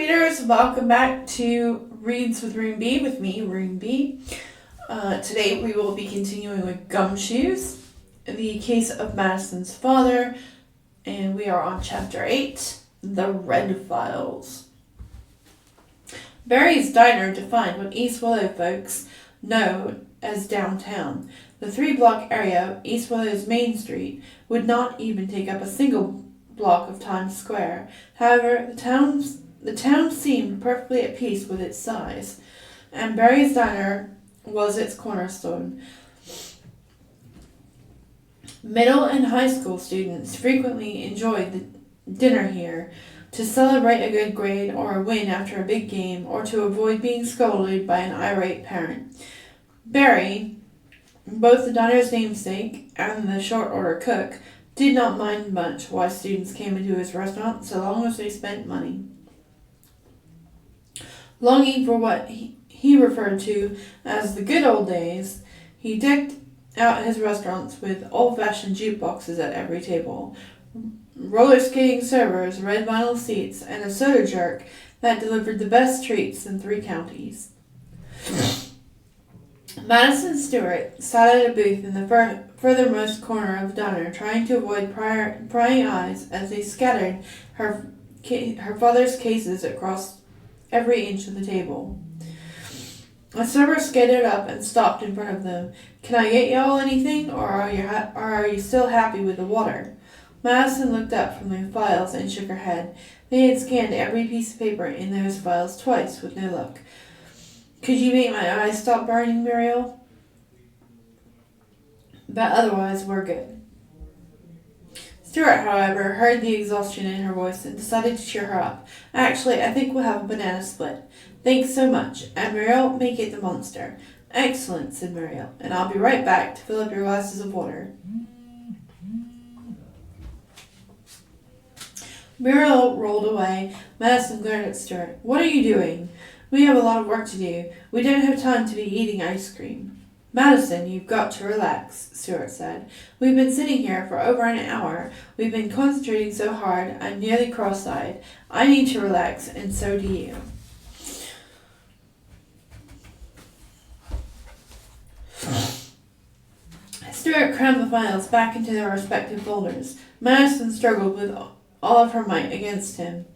readers, welcome back to Reads with Room B with me, Room B. Today we will be continuing with Gumshoes, the case of Madison's father, and we are on Chapter 8, The Red Files. Barry's Diner defined what East Willow folks know as downtown. The 3-block area of East Willow's Main Street would not even take up a single block of Times Square. However, the town seemed perfectly at peace with its size, and Barry's Diner was its cornerstone. Middle and high school students frequently enjoyed the dinner here to celebrate a good grade or a win after a big game, or to avoid being scolded by an irate parent. Barry, both the diner's namesake and the short order cook, did not mind much why students came into his restaurant so long as they spent money. Longing for what he referred to as the good old days, he decked out his restaurants with old-fashioned jukeboxes at every table, roller skating servers, red vinyl seats, and a soda jerk that delivered the best treats in 3 counties. Madison Stewart sat at a booth in the furthermost corner of the diner, trying to avoid prying eyes as they scattered her father's cases across every inch of the table. A server skated up and stopped in front of them. "Can I get y'all anything, or are you still happy with the water?" Madison looked up from the files and shook her head. They had scanned every piece of paper in those files twice with no luck. "Could you make my eyes stop burning, Muriel? But otherwise, we're good." Stewart, however, heard the exhaustion in her voice and decided to cheer her up. "Actually, I think we'll have a banana split. Thanks so much. And Muriel, make it the monster." "Excellent," said Muriel, "and I'll be right back to fill up your glasses of water." Muriel rolled away. Madison glared at Stewart. "What are you doing? We have a lot of work to do. We don't have time to be eating ice cream." "Madison, you've got to relax," Stewart said. "We've been sitting here for over an hour. We've been concentrating so hard, I'm nearly cross-eyed. I need to relax, and so do you." Stewart crammed the files back into their respective folders. Madison struggled with all of her might against him.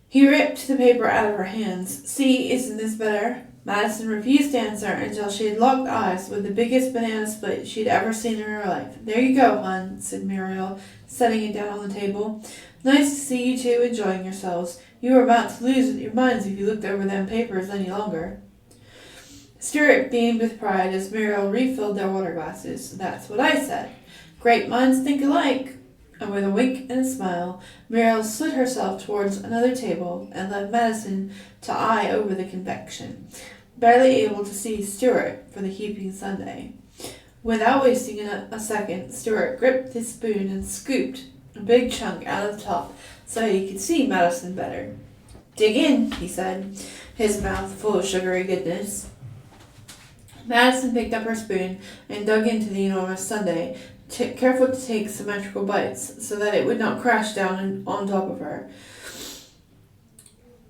He ripped the paper out of her hands. "See, isn't this better?" Madison refused to answer until she had locked eyes with the biggest banana split she'd ever seen in her life. "There you go, hon," said Muriel, setting it down on the table. "Nice to see you two enjoying yourselves. You were about to lose your minds if you looked over them papers any longer." Stewart beamed with pride as Muriel refilled their water glasses. "That's what I said. Great minds think alike." And with a wink and a smile, Muriel slid herself towards another table and left Madison to eye over the confection, barely able to see Stewart for the heaping sundae. Without wasting a second, Stewart gripped his spoon and scooped a big chunk out of the top so he could see Madison better. "Dig in," he said, his mouth full of sugary goodness. Madison picked up her spoon and dug into the enormous sundae, careful to take symmetrical bites so that it would not crash down on top of her.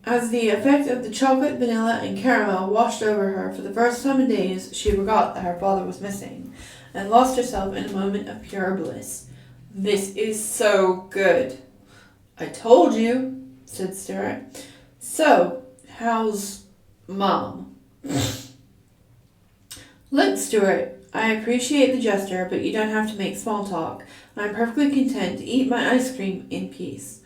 As the effect of the chocolate, vanilla, and caramel washed over her for the first time in days, she forgot that her father was missing and lost herself in a moment of pure bliss. "This is so good." "I told you," said Stewart. "So, how's Mom?" "Look, Stewart, I appreciate the gesture, but you don't have to make small talk. I'm perfectly content to eat my ice cream in peace."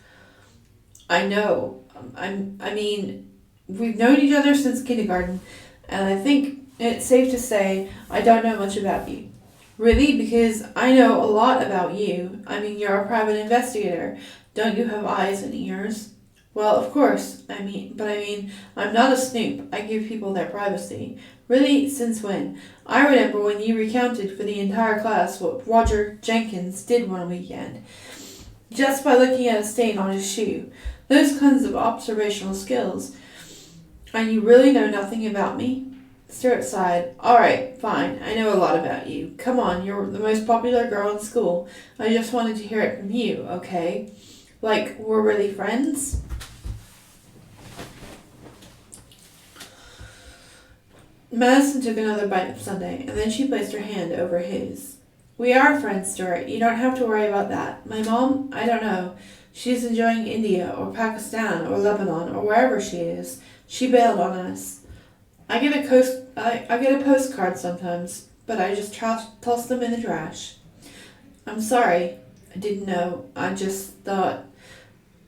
"I know. I mean, we've known each other since kindergarten, and I think it's safe to say I don't know much about you." "Really? Because I know a lot about you. I mean, you're a private investigator. Don't you have eyes and ears?" "Well, of course. I'm not a snoop. I give people their privacy." "Really? Since when?" "I remember when you recounted for the entire class what Roger Jenkins did one weekend, just by looking at a stain on his shoe. Those kinds of observational skills. And you really know nothing about me?" Stewart sighed. "All right, fine. I know a lot about you. Come on, you're the most popular girl in school. I just wanted to hear it from you, okay? Like, we're really friends?" Madison took another bite of sundae, and then she placed her hand over his. We are friends, Stuart. You don't have to worry about that. My mom, I don't know. She's enjoying India or Pakistan or Lebanon or wherever she is. She bailed on us. I get a postcard sometimes, but I just toss them in the trash. I'm sorry. I didn't know. I just thought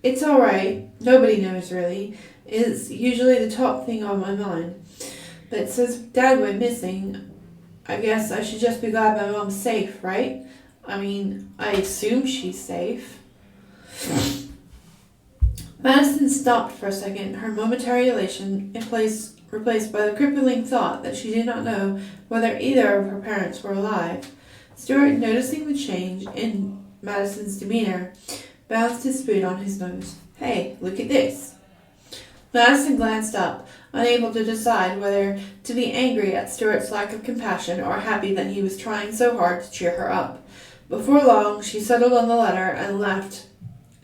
it's all right. Nobody knows really. It's usually the top thing on my mind. But since Dad went missing, I guess I should just be glad my mom's safe, right? I mean, I assume she's safe. Madison stopped for a second, her momentary elation replaced by the crippling thought that she did not know whether either of her parents were alive. Stuart, noticing the change in Madison's demeanor, bounced his spoon on his nose. Hey, look at this. Madison glanced up, unable to decide whether to be angry at Stuart's lack of compassion or happy that he was trying so hard to cheer her up. Before long, she settled on the letter and laughed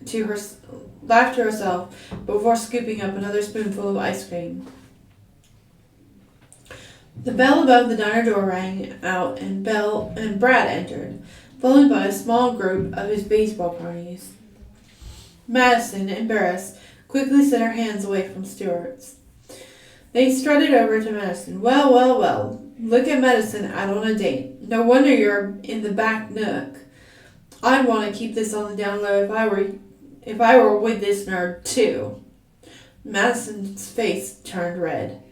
to herself before scooping up another spoonful of ice cream. The bell above the diner door rang out and Brad entered, followed by a small group of his baseball cronies. Madison, embarrassed, quickly set her hands away from Stuart's. They strutted over to Madison. Well, well, well. Look at Madison out on a date. No wonder you're in the back nook. I'd want to keep this on the down low if I were with this nerd too. Madison's face turned red.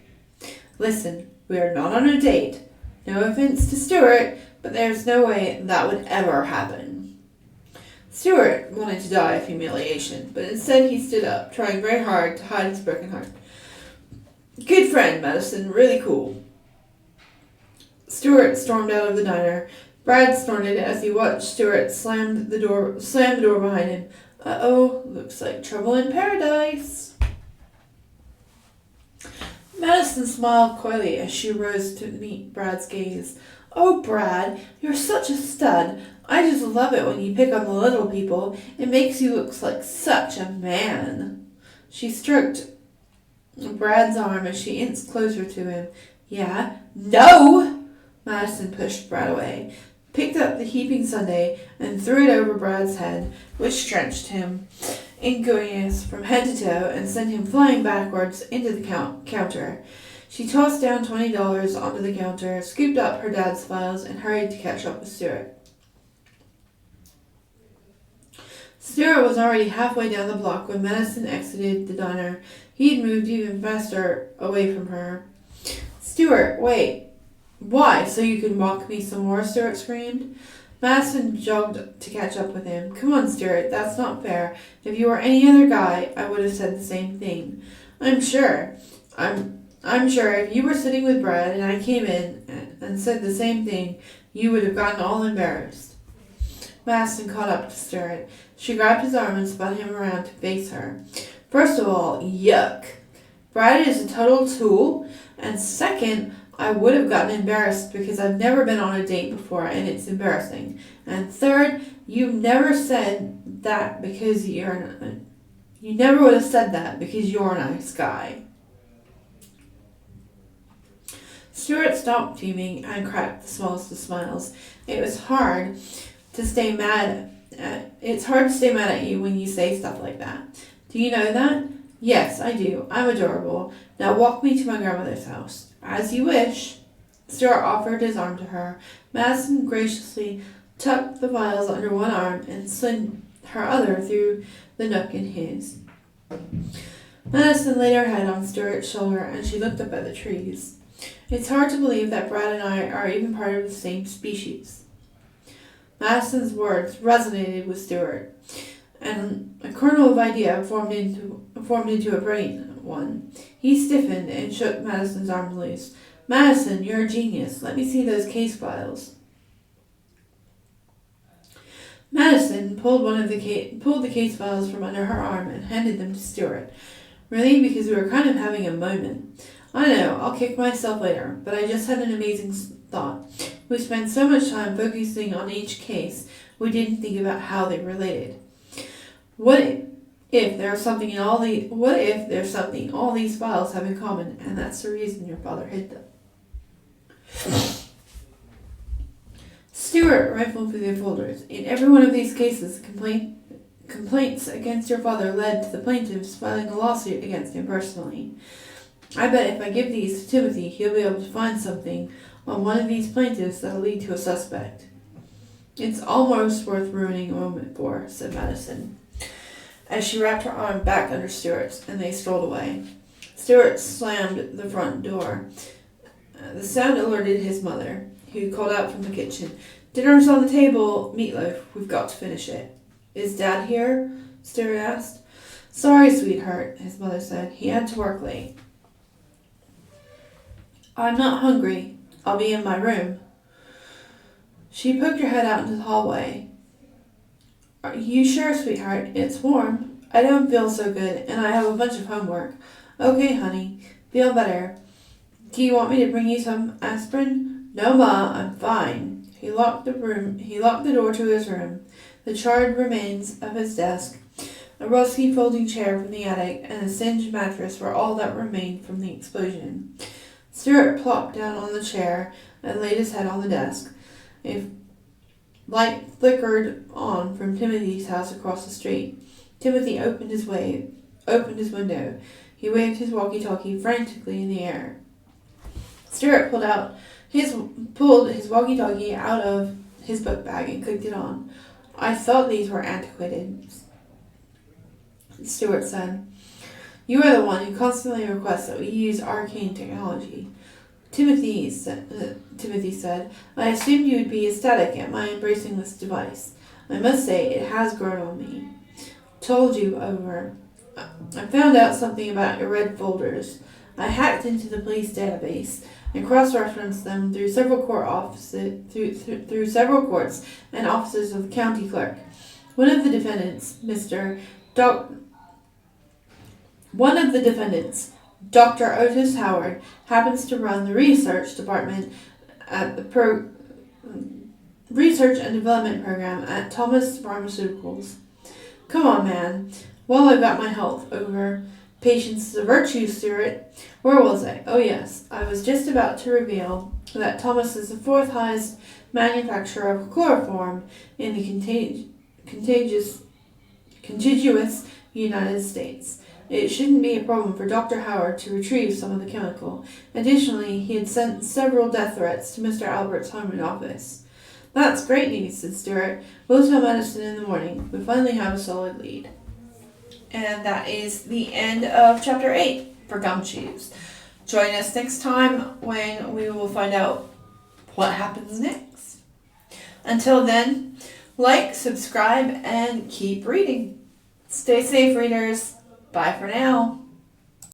Listen, we are not on a date. No offense to Stuart, but there's no way that would ever happen. Stuart wanted to die of humiliation, but instead he stood up, trying very hard to hide his broken heart. Good friend, Madison. Really cool. Stuart stormed out of the diner. Brad snorted as he watched Stuart slam the door behind him. Uh-oh, looks like trouble in paradise. Madison smiled coyly as she rose to meet Brad's gaze. Oh, Brad, you're such a stud. I just love it when you pick on the little people. It makes you look like such a man. She stroked Brad's arm as she inched closer to him. Yeah? No! Madison pushed Brad away, picked up the heaping sundae, and threw it over Brad's head, which drenched him in gooeyess from head to toe and sent him flying backwards into the counter. She tossed down $20 onto the counter, scooped up her dad's files, and hurried to catch up with Stuart. Stuart was already halfway down the block when Madison exited the diner. He had moved even faster away from her. Stuart, wait. Why? So you can mock me some more? Stuart screamed. Madison jogged to catch up with him. Come on, Stuart, that's not fair. If you were any other guy, I would have said the same thing. I'm sure if you were sitting with Brad and I came in and said the same thing, you would have gotten all embarrassed. Madison caught up to Stuart. She grabbed his arm and spun him around to face her. First of all, yuck. Brad is a total tool. And second, I would have gotten embarrassed because I've never been on a date before and it's embarrassing. And third, you never said that because you never would have said that because you're a nice guy. Stuart stopped fuming and cracked the smallest of smiles. It's hard to stay mad at you when you say stuff like that. Do you know that? Yes, I do. I'm adorable. Now walk me to my grandmother's house. As you wish. Stuart offered his arm to her. Madison graciously tucked the vials under one arm and slid her other through the nook in his. Madison laid her head on Stuart's shoulder and she looked up at the trees. It's hard to believe that Brad and I are even part of the same species. Madison's words resonated with Stuart, and a kernel of idea formed into a brilliant one. He stiffened and shook Madison's arm loose. Madison, you're a genius. Let me see those case files. Madison pulled the case files from under her arm and handed them to Stuart. Really, because we were kind of having a moment. I know, I'll kick myself later, but I just had an amazing thought. We spent so much time focusing on each case, we didn't think about how they related. What if there's something all these files have in common, and that's the reason your father hid them? Stewart rifled through the folders. In every one of these cases, complaints against your father led to the plaintiffs filing a lawsuit against him personally. I bet if I give these to Timothy, he'll be able to find something on one of these plaintiffs that'll lead to a suspect. It's almost worth ruining a moment for, said Madison, as she wrapped her arm back under Stewart's, and they strolled away. Stewart slammed the front door. The sound alerted his mother, who called out from the kitchen. Dinner's on the table, meatloaf. We've got to finish it. Is Dad here? Stewart asked. Sorry, sweetheart, his mother said. He had to work late. I'm not hungry. I'll be in my room. She poked her head out into the hallway. Are you sure, sweetheart? It's warm. I don't feel so good, and I have a bunch of homework. Okay, honey. Feel better. Do you want me to bring you some aspirin? No, Ma, I'm fine. He locked the door to his room. The charred remains of his desk, a rusty folding chair from the attic, and a singed mattress were all that remained from the explosion. Stewart plopped down on the chair and laid his head on the desk. A light flickered on from Timothy's house across the street. Timothy opened his window. He waved his walkie-talkie frantically in the air. Stewart pulled his walkie-talkie out of his book bag and clicked it on. I thought these were antiquated, Stewart said. You are the one who constantly requests that we use arcane technology. Timothy said, I assumed you would be ecstatic at my embracing this device. I must say, it has grown on me. Told you over. I found out something about your red folders. I hacked into the police database and cross-referenced them through several courts and offices of the county clerk. One of the defendants, Dr. Otis Howard, happens to run the research department at the Research and Development Program at Thomas Pharmaceuticals. Come on, man. Well, I've got my health over. Patience is a virtue, Stewart. Where was I? Oh, yes. I was just about to reveal that Thomas is the fourth highest manufacturer of chloroform in the contiguous United States. It shouldn't be a problem for Dr. Howard to retrieve some of the chemical. Additionally, he had sent several death threats to Mr. Albert's home and office. That's great news, said Stewart. We'll tell Madison in the morning. We finally have a solid lead. And that is the end of Chapter 8 for Gumshoes. Join us next time when we will find out what happens next. Until then, like, subscribe, and keep reading. Stay safe, readers. Bye for now.